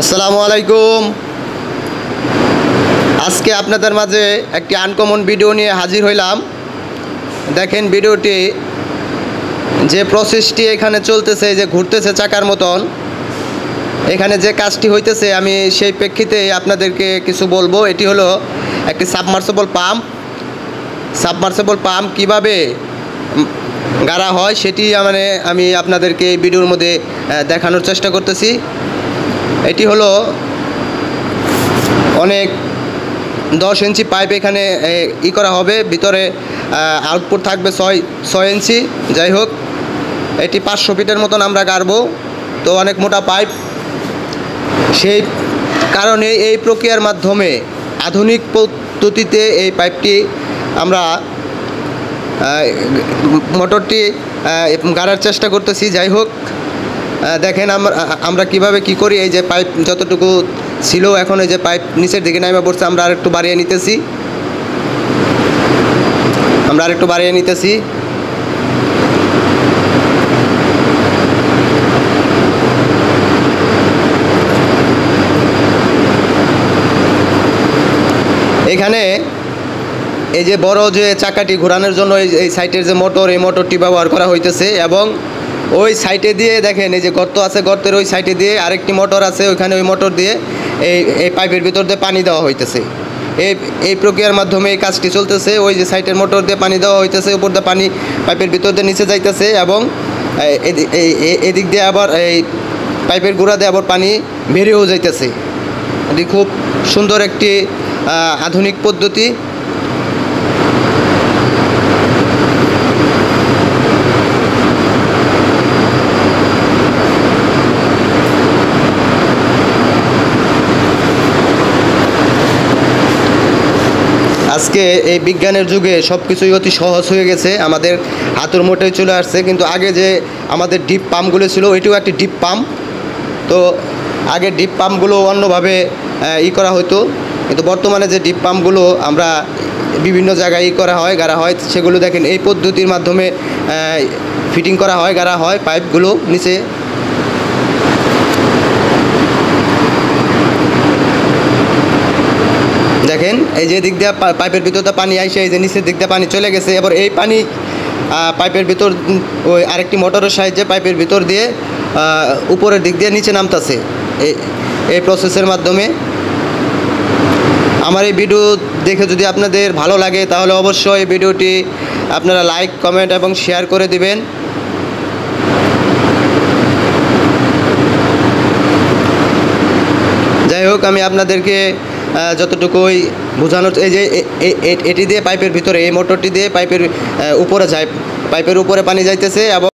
আসসালামু আলাইকুম। আজকে আপনাদের মাঝে একটি আনকমন ভিডিও নিয়ে হাজির হইলাম। দেখেন ভিডিওটি যে প্রসেসটি এখানে চলতেছে, যে ঘুরতেছে চাকার মতন, এখানে যে কাজটি হইতেছে আমি সেই প্রেক্ষিতে আপনাদেরকে কিছু বলবো। এটি হলো একটি সাবমার্সেবল পাম্প কীভাবে গাড়া হয় সেটি আমি আপনাদেরকে এই ভিডিওর মধ্যে দেখানোর চেষ্টা করতেছি। এটি হলো অনেক 10 ইঞ্চি পাইপ এখানে করা হবে, ভিতরে আউটপুট থাকবে 6 ইঞ্চি। যাই হোক, এটি 500 ফিটের মতন আমরা গাড়বো, তো অনেক মোটা পাইপ। সেই কারণে এই প্রক্রিয়ার মাধ্যমে আধুনিক পদ্ধতিতে এই পাইপটি আমরা মোটরটি গাড়ার চেষ্টা করতেছি। যাই হোক, দেখেন আমরা কিভাবে কি করি। এই যে পাইপ যতটুকু ছিল, এখন এই যে পাইপ নিচের দিকে নামে পড়ছে, আমরা আরেকটু বাড়িয়ে নিতেছি। এখানে এই যে বড় যে চাকাটি ঘোরানোর জন্য এই সাইটের যে মোটর, এই মোটরটি ব্যবহার করা হইতেছে। এবং ওই সাইটে দিয়ে দেখেন এই যে গর্ত আছে, গর্তের ওই সাইটে দিয়ে আরেকটি মোটর আছে, ওইখানে ওই মোটর দিয়ে এই পাইপের ভিতর দিয়ে পানি দেওয়া হইতেছে। এই প্রক্রিয়ার মাধ্যমে এই কাজটি চলতেছে। ওই যে সাইটের মোটর দিয়ে পানি দেওয়া হইতেছে, উপর দিয়ে পানি পাইপের ভিতর দিয়ে নিচে যাইতেছে, এবং এদিক দিয়ে আবার এই পাইপের গোড়া দিয়ে আবার পানি বেরিয়েও যাইতেছে। এটি খুব সুন্দর একটি আধুনিক পদ্ধতি। আজকে এই বিজ্ঞানের যুগে সব কিছুই অতি সহজ হয়ে গেছে, আমাদের হাতের মুঠোয় চলে আসছে। কিন্তু আগে যে আমাদের ডিপ পাম্পগুলো ছিল, ওইটিও একটি ডিপ পাম্প। তো আগে ডিপ পাম্পগুলো অন্যভাবে করা হতো, কিন্তু বর্তমানে যে ডিপ পাম্পগুলো আমরা বিভিন্ন জায়গায় গাড়া হয়, সেগুলো দেখেন এই পদ্ধতির মাধ্যমে ফিটিং করা হয়, গাড়া হয় পাইপগুলো নিচে। দেখেন এই যে দিক দিয়ে পাইপের ভিতরতে পানি আইসে, এই যে নিচের দিক দিয়ে পানি চলে গেছে। এবার এই পানি পাইপের ভিতর ওই আরেকটি মোটরের সাহায্যে পাইপের ভিতর দিয়ে উপরের দিক দিয়ে নিচে নামতেছে এই প্রসেসের মাধ্যমে। আমার এই ভিডিও দেখে যদি আপনাদের ভালো লাগে, তাহলে অবশ্যই এই ভিডিওটি আপনারা লাইক, কমেন্ট এবং শেয়ার করে দিবেন। যাই হোক, আমি আপনাদেরকে যতটুকুই বোঝানোর, এই যে এটি দিয়ে পাইপের ভিতরে, এই মোটরটি দিয়ে পাইপের উপরে যায়, পাইপের উপরে পানি যাইতেছে এবং